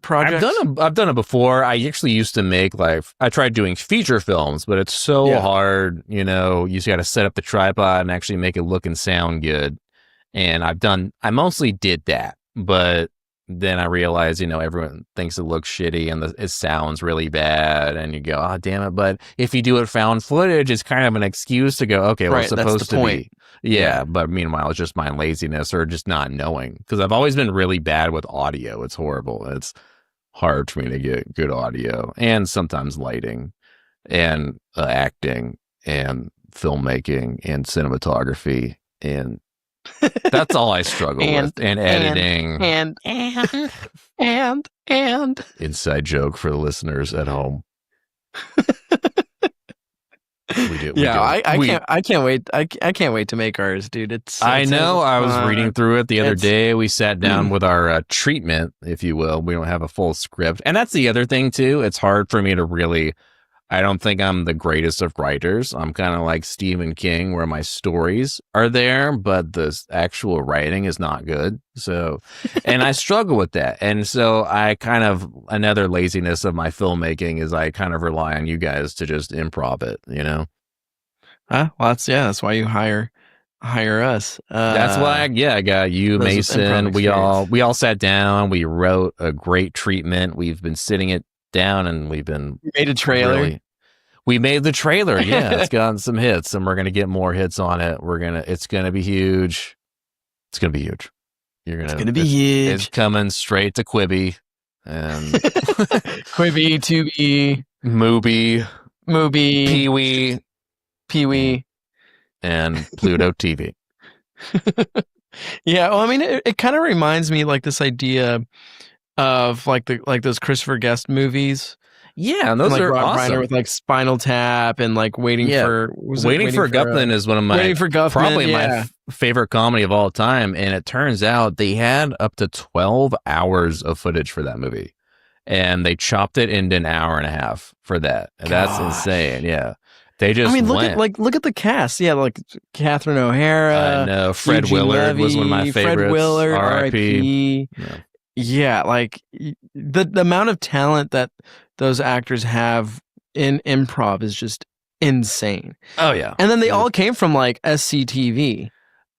projects? I've done it before. I actually used to make I tried doing feature films, but it's so hard. You just got to set up the tripod and actually make it look and sound good. And I mostly did that, but then I realized, everyone thinks it looks shitty and it sounds really bad, and you go, oh, damn it. But if you do it found footage, it's kind of an excuse to go, okay, well, it's supposed to be. Yeah, but meanwhile, it's just my laziness or just not knowing, because I've always been really bad with audio. It's horrible. It's hard for me to get good audio, and sometimes lighting and acting and filmmaking and cinematography, and that's all I struggle with. And editing and inside joke for the listeners at home. I can't wait. I can't wait to make ours, dude. I know. I was reading through it the other day. We sat down with our treatment, if you will. We don't have a full script, and that's the other thing too. It's hard for me to really. I don't think I'm the greatest of writers. I'm kind of like Stephen King, where my stories are there, but the actual writing is not good. So, and I struggle with that. And so another laziness of my filmmaking is I kind of rely on you guys to just improv it, Well, that's why you hire us. That's why, I got you, Mason. We all sat down. We wrote a great treatment. We've been sitting it down, and we made a trailer. We made the trailer. Yeah, it's gotten some hits, and we're gonna get more hits on it. It's gonna be huge. It's gonna be huge. It's gonna be huge. It's coming straight to Quibi and Quibi, Tubi, Mubi, Pee-wee, and Pluto TV. Yeah, well, I mean, it kind of reminds me like this idea of like those Christopher Guest movies. Yeah, and those are Rob awesome. Reiner with like Spinal Tap and like Waiting for Guffman is one of my probably my favorite comedy of all time. And it turns out they had up to 12 hours of footage for that movie, and they chopped it into an hour and a half for that. And that's insane. Yeah. They just look at the cast. Yeah, like Catherine O'Hara. I know. Fred Willard was one of my favorites. Fred Willard, R.I.P. Yeah, like the amount of talent that those actors have in improv is just insane. Oh yeah. And then they all came from like SCTV.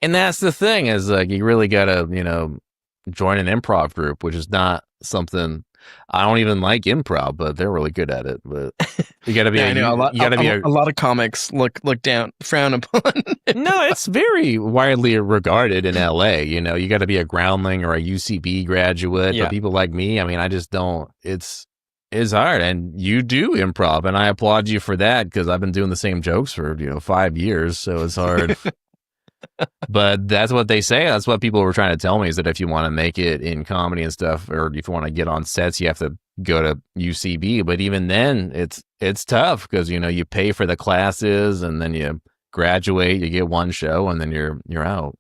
And that's the thing, is like you really gotta, join an improv group, which is not something. I don't even like improv, but they're really good at it. But you got to be. A lot of comics look down, frown upon. No, it's very widely regarded in LA. You got to be a groundling or a UCB graduate. Yeah. But people like me, I mean, I just don't. It's hard, and you do improv, and I applaud you for that, because I've been doing the same jokes for 5 years, so it's hard. But that's what they say. That's what people were trying to tell me, is that if you want to make it in comedy and stuff, or if you want to get on sets, you have to go to UCB. But even then, it's tough, because you pay for the classes, and then you graduate, you get one show, and then you're out.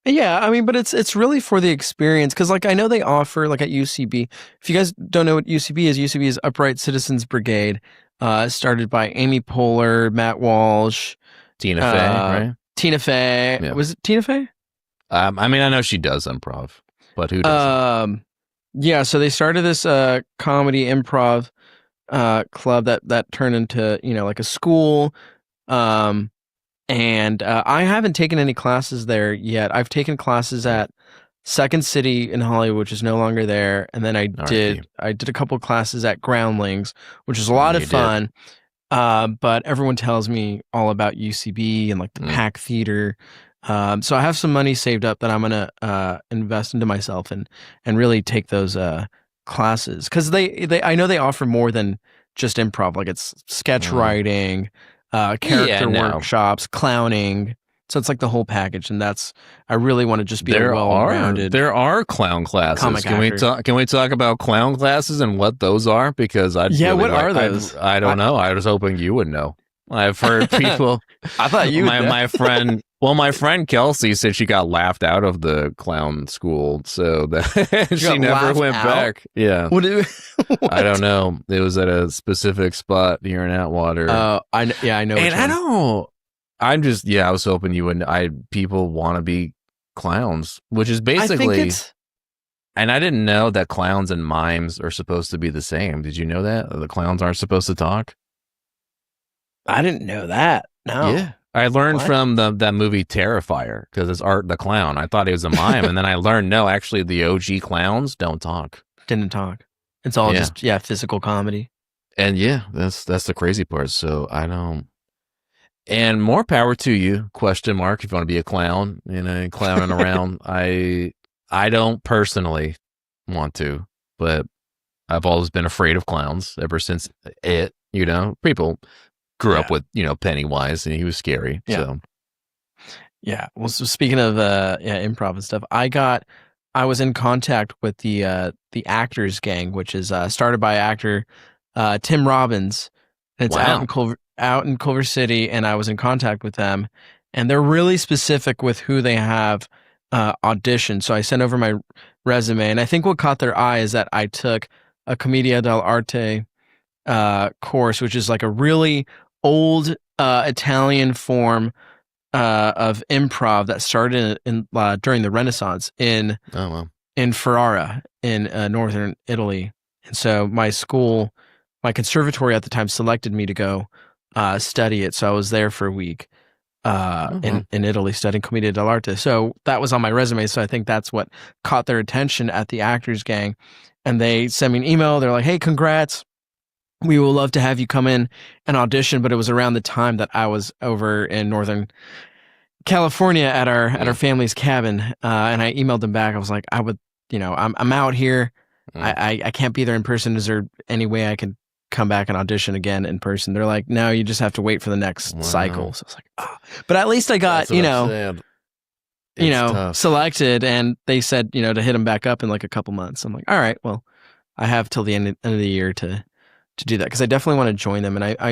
Yeah, I mean, but it's really for the experience, because like I know they offer like at UCB. If you guys don't know what UCB is Upright Citizens Brigade, started by Amy Poehler, Matt Walsh, Tina Fey, right? Tina Fey. Yeah. Was it Tina Fey? I mean, I know she does improv, but who doesn't? Yeah, so they started this comedy improv club that turned into like a school. And I haven't taken any classes there yet. I've taken classes at Second City in Hollywood, which is no longer there, and then I R.I.P. did a couple classes at Groundlings, which was a lot of fun. But everyone tells me all about UCB and like the Pack Theater. So I have some money saved up that I'm gonna invest into myself and really take those classes, because they I know they offer more than just improv. Like it's sketch writing, character workshops, clowning. So it's like the whole package, and I really want to just be well-rounded. There are clown classes. Can we talk about clown classes and what those are? Because what are those? I don't know. I was hoping you would know. I've heard people. I thought you would know. My friend. Well, my friend Kelsey said she got laughed out of the clown school, so that she never went back. Yeah. What? I don't know. It was at a specific spot here in Atwater. I know. And I was hoping you would. People want to be clowns, which is basically. And I didn't know that clowns and mimes are supposed to be the same. Did you know that the clowns aren't supposed to talk? I didn't know that. No. Yeah. I learned from that movie Terrifier, because it's Art the Clown. I thought he was a mime, and then I learned, no, actually the OG clowns don't talk. Didn't talk. It's all just physical comedy. And that's the crazy part. So I don't. And more power to you, question mark, if you want to be a clown, clowning around. I don't personally want to, but I've always been afraid of clowns ever since it, people grew up with, Pennywise, and he was scary. Yeah. So. Yeah. Well, so speaking of improv and stuff, I was in contact with the Actors Gang, which is started by actor Tim Robbins. And it's out in Culver City, and I was in contact with them, and they're really specific with who they have audition. So I sent over my resume, and I think what caught their eye is that I took a Commedia dell'arte course, which is like a really old Italian form of improv that started during the Renaissance in Ferrara in northern Italy. And so my conservatory at the time selected me to go study it. So I was there for a week in Italy studying Commedia dell'arte. So that was on my resume. So I think that's what caught their attention at the Actors Gang. And they sent me an email. They're like, hey, congrats. We will love to have you come in and audition. But it was around the time that I was over in Northern California at our family's cabin. And I emailed them back. I was like, I'm out here. I can't be there in person. Is there any way I can come back and audition again in person? They're like, no, you just have to wait for the next cycle. So I was like, but at least I got, selected, and they said, to hit them back up in like a couple months. I'm like, all right, well, I have till the end of the year to do that, because I definitely want to join them. And I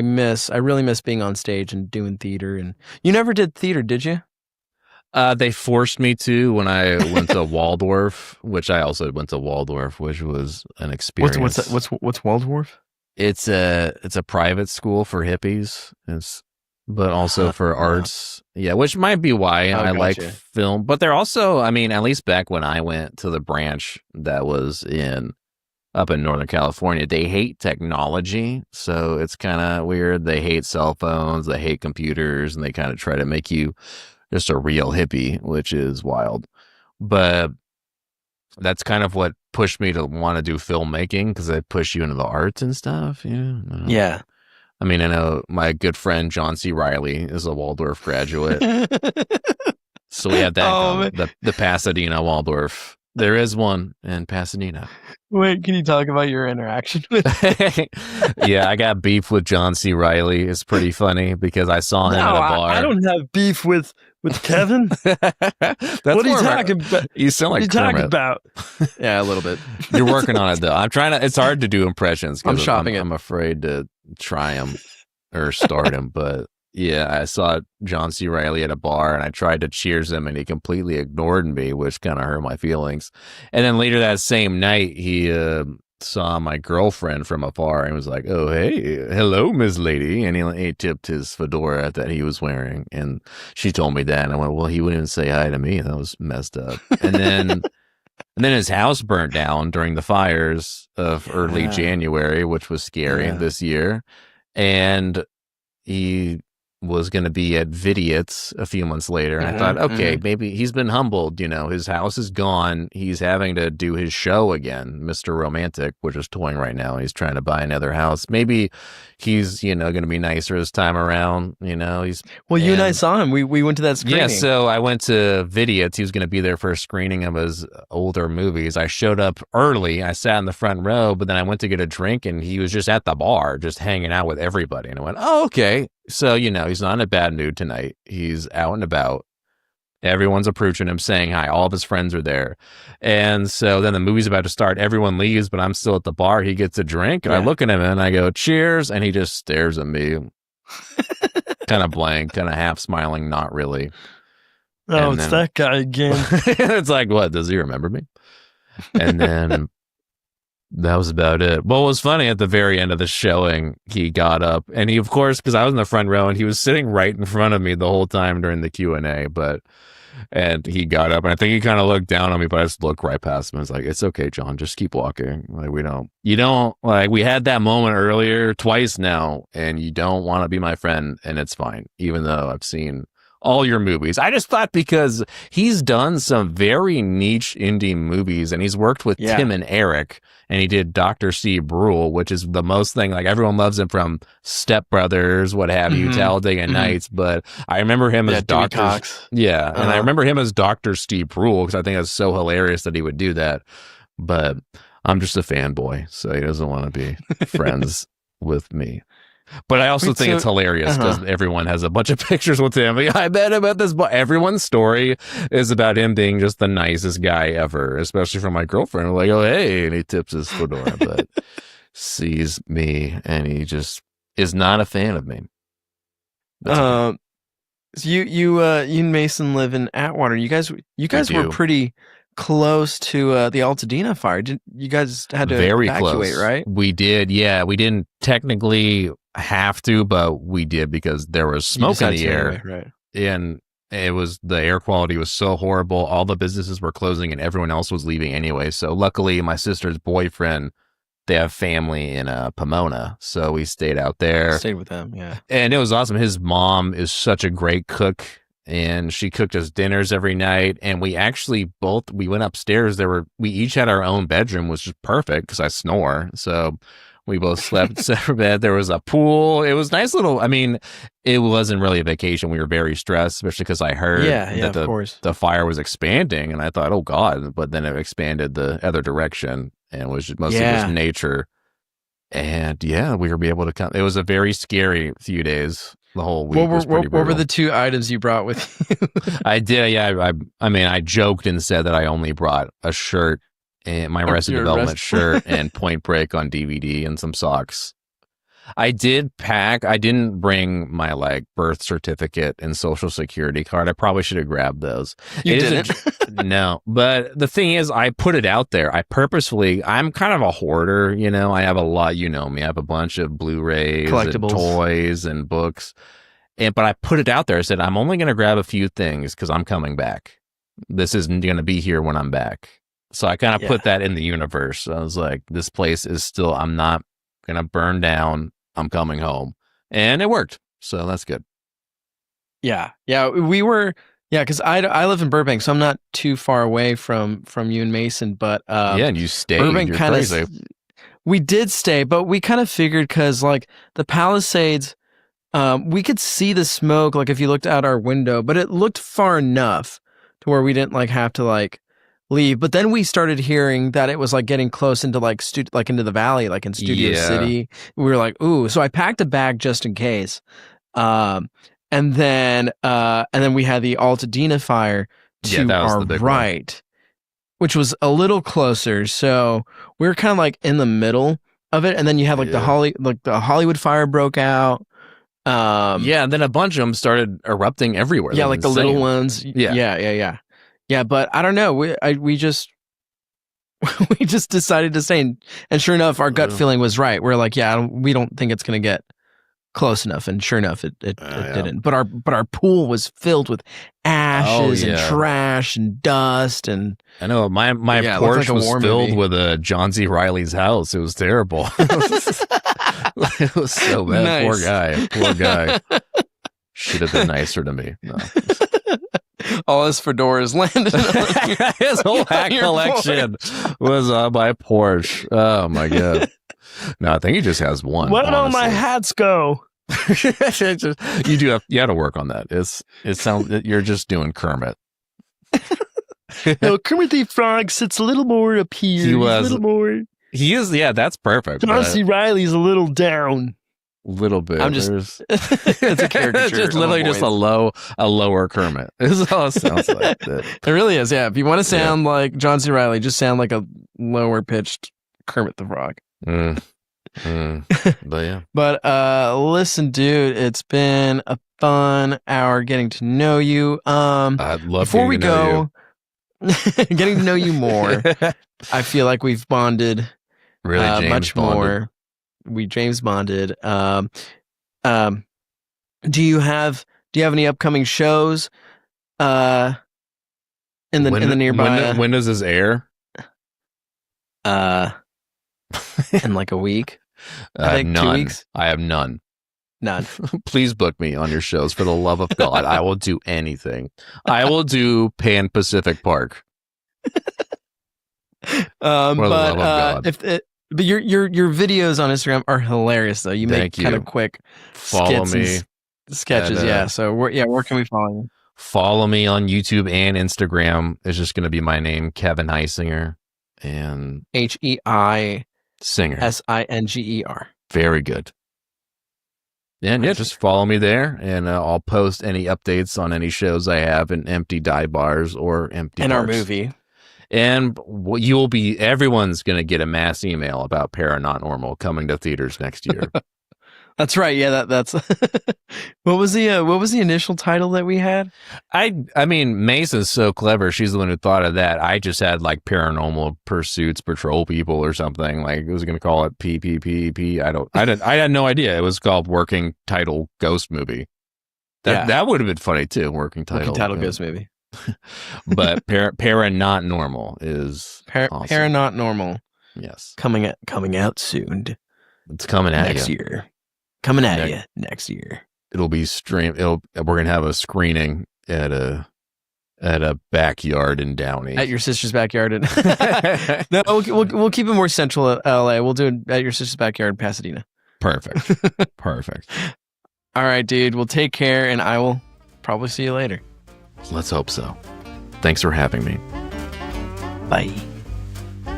really miss being on stage and doing theater. And you never did theater, did you? They forced me to when I went to Waldorf, which I also went to Waldorf, which was an experience. What's Waldorf? It's a private school for hippies, but also for arts. Yeah, which might be why I like film. But they're also, at least back when I went to the branch that was up in Northern California, they hate technology. So it's kind of weird. They hate cell phones, they hate computers, and they kind of try to make you just a real hippie, which is wild. But that's kind of what pushed me to want to do filmmaking, because they push you into the arts and stuff. Yeah. I know my good friend John C. Reilly is a Waldorf graduate. So we have that, the Pasadena Waldorf. There is one in Pasadena. Wait, can you talk about your interaction with Yeah, I got beef with John C. Reilly. It's pretty funny because I saw him at a bar. I don't have beef with Kevin. What are you talking about? You sound like Kermit. About? Yeah, a little bit. You're working on it, though. I'm trying to. It's hard to do impressions. I'm shopping I'm afraid to try him or start him. But yeah, I saw John C. Reilly at a bar, and I tried to cheers him, and he completely ignored me, which kind of hurt my feelings. And then later that same night, he saw my girlfriend from afar and was like, "Oh, hey, hello, Miss Lady," and he tipped his fedora that he was wearing, and she told me that, and I went, "Well, he wouldn't even say hi to me." That was messed up. And then his house burnt down during the fires of early January, which was scary this year, and he was going to be at Vidiots a few months later. And I thought, okay, maybe he's been humbled. His house is gone. He's having to do his show again, Mr. Romantic, which is touring right now. He's trying to buy another house. Maybe he's, going to be nicer this time around. You and I saw him. We went to that screening. Yeah, so I went to Vidiots. He was going to be there for a screening of his older movies. I showed up early. I sat in the front row, but then I went to get a drink, and he was just at the bar, just hanging out with everybody. And I went, oh, okay. So, he's not in a bad mood tonight. He's out and about. Everyone's approaching him, saying hi. All of his friends are there. And so then the movie's about to start. Everyone leaves, but I'm still at the bar. He gets a drink, and I look at him, and I go, cheers. And he just stares at me, kind of blank, kind of half smiling, not really. Oh, it's that guy again. It's like, what? Does he remember me? And then that was about it. What was funny, at the very end of the showing, he got up, and he, of course, because I was in the front row, and he was sitting right in front of me the whole time during the Q&A, and he got up, and I think he kind of looked down on me, but I just looked right past him. I was like, it's okay, John, just keep walking. Like, we had that moment earlier twice now, and you don't want to be my friend, and it's fine, even though I've seen all your movies. I just thought, because he's done some very niche indie movies, and he's worked with Tim and Eric, and he did Dr. Steve Brule, which is the most thing, like, everyone loves him from Step Brothers, what have you, Talladega Nights, but I remember him as Dr. Cox. Yeah, and I remember him as Dr. Steve Brule, because I think it's so hilarious that he would do that, but I'm just a fanboy, so he doesn't want to be friends with me. But I also think it's hilarious because everyone has a bunch of pictures with him. Like, I bet him at this bar. Everyone's story is about him being just the nicest guy ever, especially from my girlfriend. Like, oh, hey, and he tips his fedora, but sees me, and he just is not a fan of me. So you and Mason live in Atwater. You guys were pretty close to the Altadena fire. You guys had to evacuate, right? We did, yeah. We didn't technically have to, but we did because there was smoke in the air, right? And the air quality was so horrible. All the businesses were closing, and everyone else was leaving anyway. So luckily, my sister's boyfriend, they have family in Pomona, so we stayed out there. Stayed with them, yeah. And it was awesome. His mom is such a great cook, and she cooked us dinners every night. And we actually we went upstairs. We each had our own bedroom, which was perfect because I snore. So we both slept in separate bed. There was a pool. It was nice little. I mean, it wasn't really a vacation. We were very stressed, especially because I heard that the fire was expanding, and I thought, oh God! But then it expanded the other direction, and it was just mostly just nature. And yeah, we were able to come. It was a very scary few days. The whole week was pretty brutal. What were the two items you brought with you? I did, yeah. I mean, I joked and said that I only brought a shirt, and my Arrested Development shirt, and Point Break on DVD, and some socks. I did pack. I didn't bring my birth certificate and social security card. I probably should have grabbed those. You didn't? No, but the thing is, I put it out there. I'm kind of a hoarder, I have a lot, me. I have a bunch of Blu-rays, collectibles, and toys, and books. But I put it out there. I said, I'm only going to grab a few things because I'm coming back. This isn't going to be here when I'm back. So I kind of put that in the universe. I was like, this place is still, I'm not going to burn down. I'm coming home. And it worked. So that's good. Yeah. Yeah. We were, because I live in Burbank, so I'm not too far away from you and Mason, but and you stayed. Burbank kind of, we did stay, but we kind of figured because the Palisades, we could see the smoke if you looked out our window, but it looked far enough to where we didn't have to leave. But then we started hearing that it was getting close into into the valley, in Studio City. We were like, ooh. So I packed a bag just in case. And then we had the Altadena fire to our right, which was a little closer. So we were kind of in the middle of it. And then you had the Hollywood fire broke out. And then a bunch of them started erupting everywhere. Yeah, the little ones. Yeah. Yeah, but I don't know. We just decided to stay, and sure enough, our gut feeling was right. We're we don't think it's gonna get close enough, and sure enough, it didn't. But our pool was filled with ashes and trash and dust, and I know my porch was filled with John C. Reilly's house. It was terrible. It was so bad. Nice. Poor guy. Should have been nicer to me. No. All his fedoras landed on his whole hat collection was on my Porsche. Oh my god! No, I think he just has one. Where did all my hats go? You have to work on that. It sounds you're just doing Kermit. No, Kermit the Frog sits a little more up here. He was a little more. He is. Yeah, that's perfect. John C. Reilly's a little down. Little bit. I'm just it's a caricature. It's just literally just a lower Kermit. Is all it sounds like. It really is. Yeah. If you want to sound like John C. Reilly, just sound like a lower pitched Kermit the Frog. But yeah. But listen, dude, it's been a fun hour getting to know you. I'd love before we go, getting to know you more. I feel like we've bonded really James much bonded. more. We James bonded. Do you have any upcoming shows in the nearby? When does this air? In like a week. I have none. 2 weeks. I have none. None. Please book me on your shows for the love of God. I will do anything. I will do Pan Pacific Park. But your videos on Instagram are hilarious though. You make kind of quick follow me sketches. So where can we follow you? Follow me on YouTube and Instagram. It's just going to be my name, Kevin Heisinger, and HEI Singer SINGER. Very good. And just follow me there, and I'll post any updates on any shows I have in empty dive bars or empty and parks. Our movie. And everyone's going to get a mass email about Not Normal coming to theaters next year. That's right. Yeah, that's what was the initial title that we had? I mean, Masa's so clever. She's the one who thought of that. I just had like Paranormal Pursuits Patrol People or something. Like I was going to call it PPPP. I had no idea. It was called Working Title Ghost Movie. That would have been funny too. Working title Ghost Movie. But Not Normal is awesome. Not Normal. Yes, coming out soon. It's coming at next year. Coming at you next year. It'll be streamed. We're gonna have a screening at a backyard in Downey. At your sister's backyard. No, we'll keep it more central at LA. We'll do it at your sister's backyard in Pasadena. Perfect. Perfect. All right, dude. Well, take care, and I will probably see you later. Let's hope so. Thanks for having me. Bye.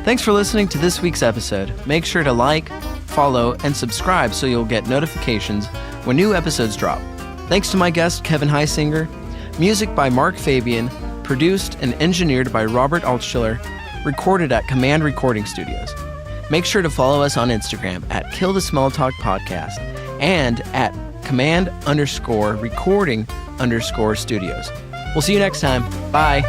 Thanks for listening to this week's episode. Make sure to like, follow, and subscribe so you'll get notifications when new episodes drop. Thanks to my guest, Kevin Heisinger. Music by Mark Fabian. Produced and engineered by Robert Altschiller. Recorded at Command Recording Studios. Make sure to follow us on Instagram at Kill the Small Talk Podcast and at Command_Recording_Studios. We'll see you next time. Bye.